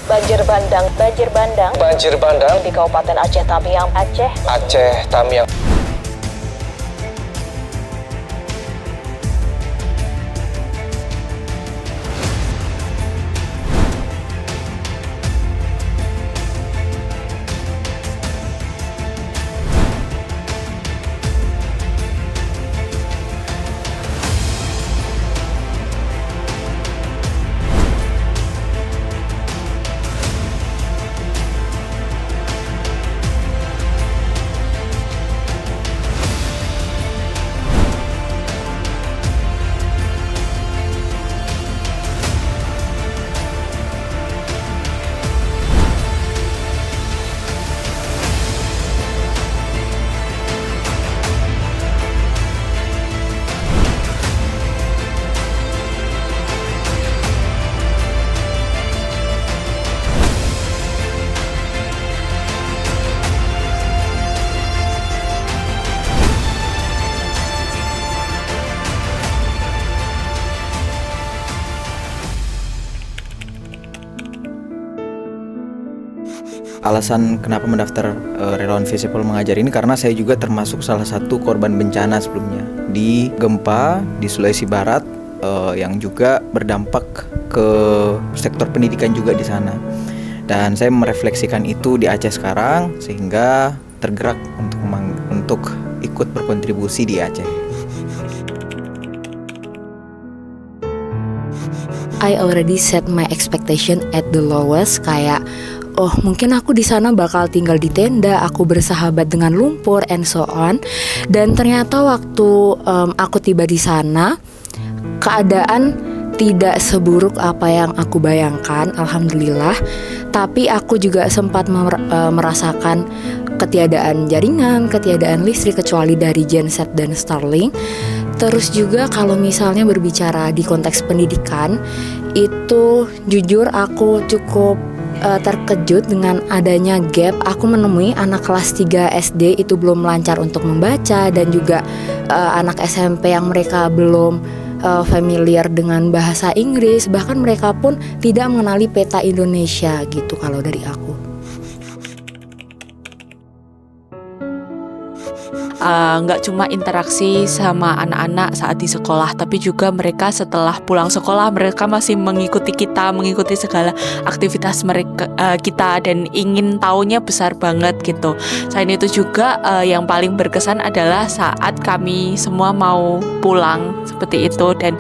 Banjir bandang di Kabupaten Aceh Tamiang, Aceh Tamiang. Alasan kenapa mendaftar relawan Visible Mengajar ini karena saya juga termasuk salah satu korban bencana sebelumnya di gempa di Sulawesi Barat yang juga berdampak ke sektor pendidikan juga di sana. Dan saya merefleksikan itu di Aceh sekarang sehingga tergerak untuk ikut berkontribusi di Aceh. I already set my expectation at the lowest, kayak oh mungkin aku di sana bakal tinggal di tenda, aku bersahabat dengan lumpur and so on. Dan ternyata waktu aku tiba di sana, keadaan tidak seburuk apa yang aku bayangkan, alhamdulillah. Tapi aku juga sempat merasakan ketiadaan jaringan, ketiadaan listrik kecuali dari genset dan Starlink. Terus juga kalau misalnya berbicara di konteks pendidikan, itu jujur aku cukup terkejut dengan adanya gap. Aku menemui anak kelas 3 SD itu belum lancar untuk membaca, dan juga anak SMP yang mereka belum familiar dengan bahasa Inggris, bahkan mereka pun tidak mengenali peta Indonesia gitu kalau dari aku. Nggak cuma interaksi sama anak-anak saat di sekolah, tapi juga mereka setelah pulang sekolah mereka masih mengikuti segala aktivitas mereka kita, dan ingin tahunya besar banget gitu. Selain itu juga yang paling berkesan adalah saat kami semua mau pulang seperti itu, dan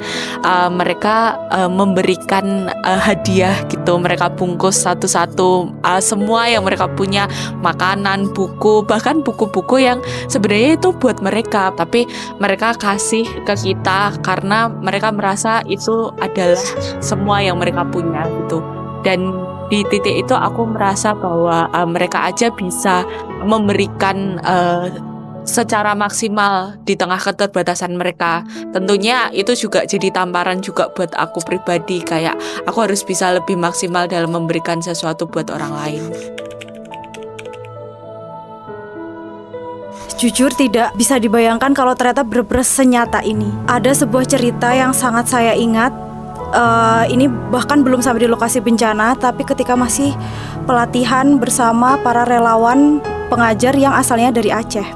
mereka memberikan hadiah gitu. Mereka bungkus satu-satu semua yang mereka punya, makanan, buku, bahkan buku-buku yang sebenarnya itu buat mereka, tapi mereka kasih ke kita karena mereka merasa itu adalah semua yang mereka punya gitu. Dan di titik itu aku merasa bahwa mereka aja bisa memberikan secara maksimal di tengah keterbatasan mereka. Tentunya itu juga jadi tamparan juga buat aku pribadi, kayak aku harus bisa lebih maksimal dalam memberikan sesuatu buat orang lain. Jujur tidak bisa dibayangkan kalau ternyata benar-benar senyata ini. Ada sebuah cerita yang sangat saya ingat. Ini bahkan belum sampai di lokasi bencana, tapi ketika masih pelatihan bersama para relawan pengajar yang asalnya dari Aceh.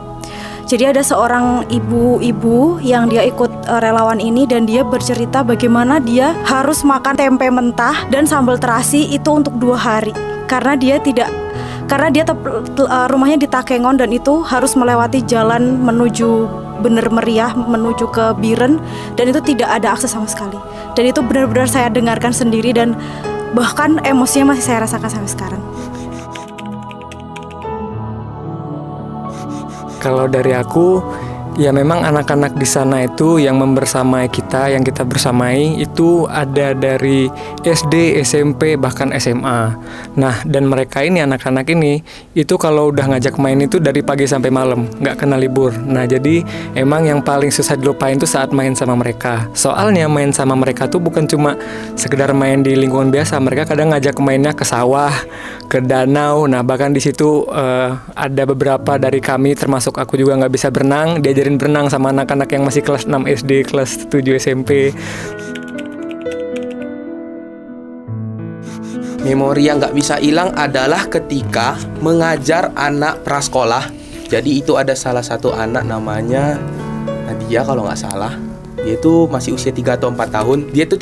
Jadi ada seorang ibu-ibu yang dia ikut relawan ini, dan dia bercerita bagaimana dia harus makan tempe mentah dan sambal terasi itu untuk 2 hari. Karena dia rumahnya di Takengon, dan itu harus melewati jalan menuju Bener Meriah, menuju ke Biren, dan itu tidak ada akses sama sekali. Dan itu benar-benar saya dengarkan sendiri, dan bahkan emosinya masih saya rasakan sampai sekarang. Kalau dari aku, ya memang anak-anak di sana itu yang membersamai kita, yang kita bersamai itu ada dari SD, SMP, bahkan SMA. Nah, dan mereka ini, anak-anak ini, itu kalau udah ngajak main itu dari pagi sampai malam, nggak kena libur. Nah, jadi emang yang paling susah dilupain tuh saat main sama mereka. Soalnya main sama mereka tuh bukan cuma sekedar main di lingkungan biasa, mereka kadang ngajak mainnya ke sawah, ke danau. Nah, bahkan di situ ada beberapa dari kami, termasuk aku juga nggak bisa berenang, diajarin berenang sama anak-anak yang masih kelas 6 SD, kelas 7 SMP. memori yang nggak bisa hilang adalah ketika mengajar anak prasekolah. Jadi itu ada salah satu anak namanya Nadia kalau nggak salah. Dia itu masih usia 3 atau 4 tahun. Dia tuh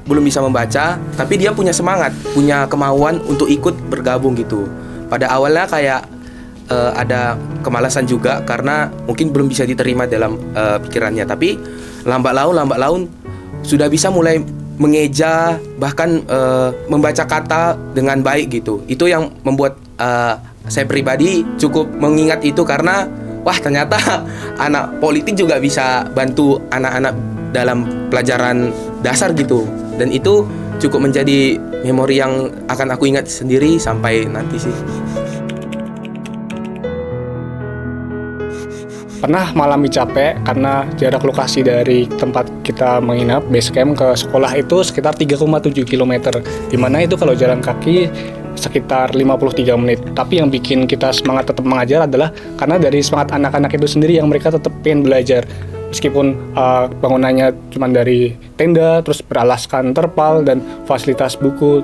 belum bisa membaca, tapi dia punya semangat, punya kemauan untuk ikut bergabung gitu. Pada awalnya kayak ada kemalasan juga karena mungkin belum bisa diterima dalam pikirannya. Tapi lambat laun sudah bisa mulai mengeja, bahkan membaca kata dengan baik gitu. Itu yang membuat saya pribadi cukup mengingat itu karena wah ternyata anak politik juga bisa bantu anak-anak dalam pelajaran dasar gitu. Dan itu cukup menjadi memori yang akan aku ingat sendiri sampai nanti sih. Pernah mengalami capek karena jarak lokasi dari tempat kita menginap base camp ke sekolah itu sekitar 3,7 km, dimana itu kalau jalan kaki sekitar 53 menit. Tapi yang bikin kita semangat tetap mengajar adalah karena dari semangat anak-anak itu sendiri yang mereka tetap pengen belajar. Meskipun bangunannya cuma dari tenda, terus beralaskan terpal dan fasilitas buku,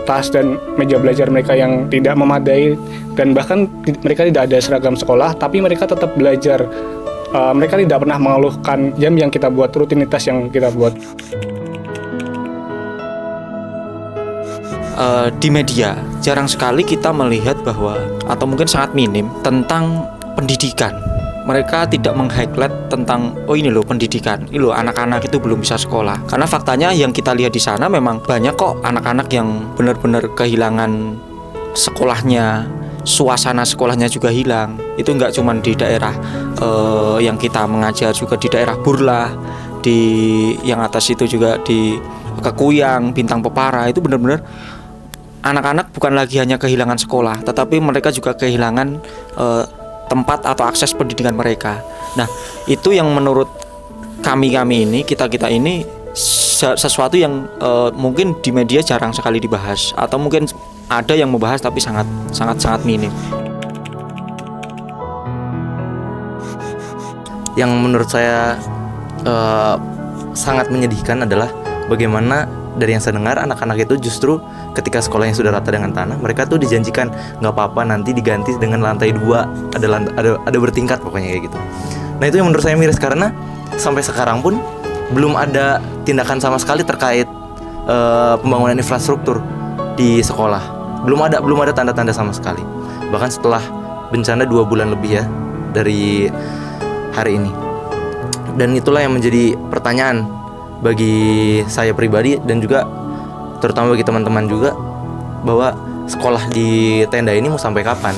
tas dan meja belajar mereka yang tidak memadai, dan bahkan mereka tidak ada seragam sekolah, tapi mereka tetap belajar. Mereka tidak pernah mengeluhkan jam yang kita buat, rutinitas yang kita buat. Di media jarang sekali kita melihat bahwa, atau mungkin sangat minim, tentang pendidikan. Mereka tidak meng-highlight tentang ini loh pendidikan, ini loh anak-anak itu belum bisa sekolah. Karena faktanya yang kita lihat di sana memang banyak kok anak-anak yang benar-benar kehilangan sekolahnya, suasana sekolahnya juga hilang. Itu nggak cuma di daerah yang kita mengajar, juga di daerah Burlah, di yang atas itu juga di Kekuyang, Bintang Pepara. Itu benar-benar anak-anak bukan lagi hanya kehilangan sekolah, tetapi mereka juga kehilangan tempat atau akses pendidikan mereka. Nah, itu yang menurut kami ini, kita ini sesuatu yang mungkin di media jarang sekali dibahas, atau mungkin ada yang membahas tapi sangat minim. Yang menurut saya sangat menyedihkan adalah bagaimana dari yang saya dengar anak-anak itu justru ketika sekolahnya sudah rata dengan tanah, mereka tuh dijanjikan nggak apa-apa nanti diganti dengan lantai 2, ada bertingkat pokoknya kayak gitu. Nah itu yang menurut saya miris karena sampai sekarang pun belum ada tindakan sama sekali terkait pembangunan infrastruktur di sekolah. Belum ada tanda-tanda sama sekali. Bahkan setelah bencana 2 bulan lebih ya dari hari ini. Dan itulah yang menjadi pertanyaan bagi saya pribadi dan juga terutama bagi teman-teman juga, bahwa sekolah di tenda ini mau sampai kapan?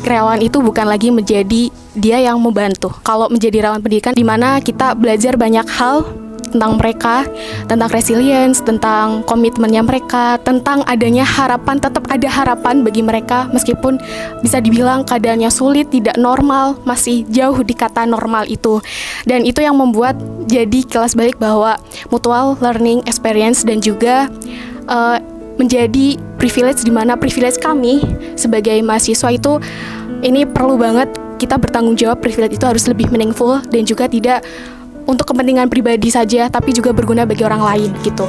Relawan itu bukan lagi menjadi dia yang membantu. Kalau menjadi relawan pendidikan, di mana kita belajar banyak hal tentang mereka, tentang resilience, tentang komitmennya mereka, tentang adanya harapan, tetap ada harapan bagi mereka meskipun bisa dibilang keadaannya sulit, tidak normal, masih jauh di kata normal itu. Dan itu yang membuat jadi kelas balik bahwa mutual learning experience dan juga menjadi privilege, di mana privilege kami sebagai mahasiswa itu ini perlu banget kita bertanggung jawab. Privilege itu harus lebih meaningful dan juga tidak untuk kepentingan pribadi saja, tapi juga berguna bagi orang lain gitu.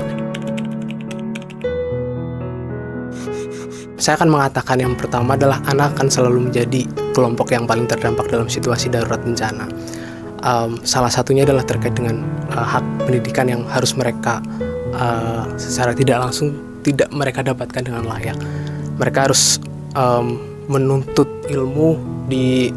Saya akan mengatakan yang pertama adalah anak akan selalu menjadi kelompok yang paling terdampak dalam situasi darurat bencana. Salah satunya adalah terkait dengan hak pendidikan yang harus mereka secara tidak langsung tidak mereka dapatkan dengan layak. Mereka harus menuntut ilmu di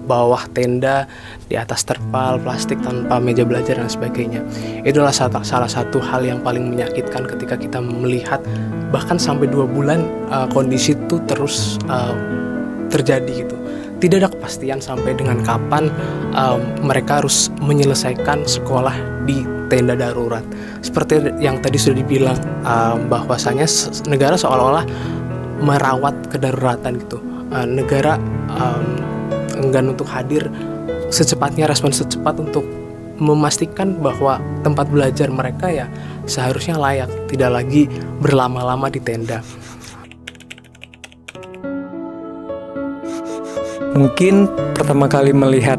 bawah tenda, di atas terpal plastik tanpa meja belajar dan sebagainya. Itu adalah salah satu hal yang paling menyakitkan ketika kita melihat bahkan sampai 2 bulan kondisi itu terus terjadi gitu. Tidak ada kepastian sampai dengan kapan mereka harus menyelesaikan sekolah di tenda darurat. Seperti yang tadi sudah dibilang, bahwasanya negara seolah-olah merawat kedaruratan gitu. Negara enggan untuk hadir secepatnya, respon secepat untuk memastikan bahwa tempat belajar mereka ya seharusnya layak, tidak lagi berlama-lama di tenda. Mungkin pertama kali melihat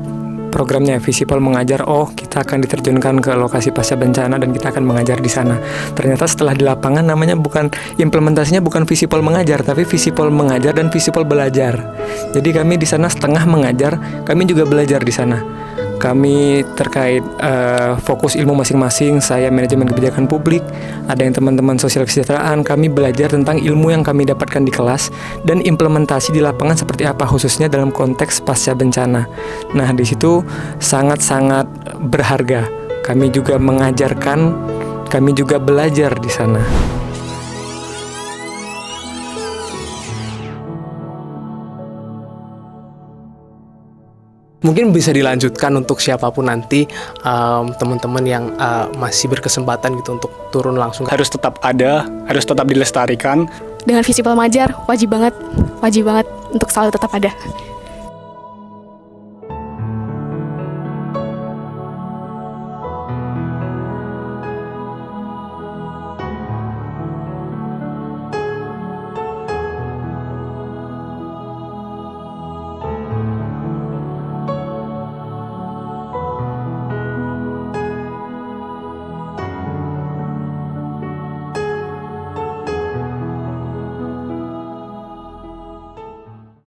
programnya Visipol mengajar, oh kita akan diterjunkan ke lokasi pasca bencana dan kita akan mengajar di sana. Ternyata setelah di lapangan namanya bukan, implementasinya bukan Visipol mengajar, tapi Visipol mengajar dan Visipol belajar. Jadi kami di sana setengah mengajar, kami juga belajar di sana. Kami terkait fokus ilmu masing-masing, saya manajemen kebijakan publik, ada yang teman-teman sosial kesejahteraan. Kami belajar tentang ilmu yang kami dapatkan di kelas dan implementasi di lapangan seperti apa, khususnya dalam konteks pasca bencana. Nah, di situ sangat-sangat berharga. Kami juga mengajarkan, kami juga belajar di sana. Mungkin bisa dilanjutkan untuk siapapun nanti teman-teman yang masih berkesempatan gitu untuk turun langsung. Harus tetap ada, harus tetap dilestarikan. Dengan Visipol mengajar wajib banget untuk selalu tetap ada.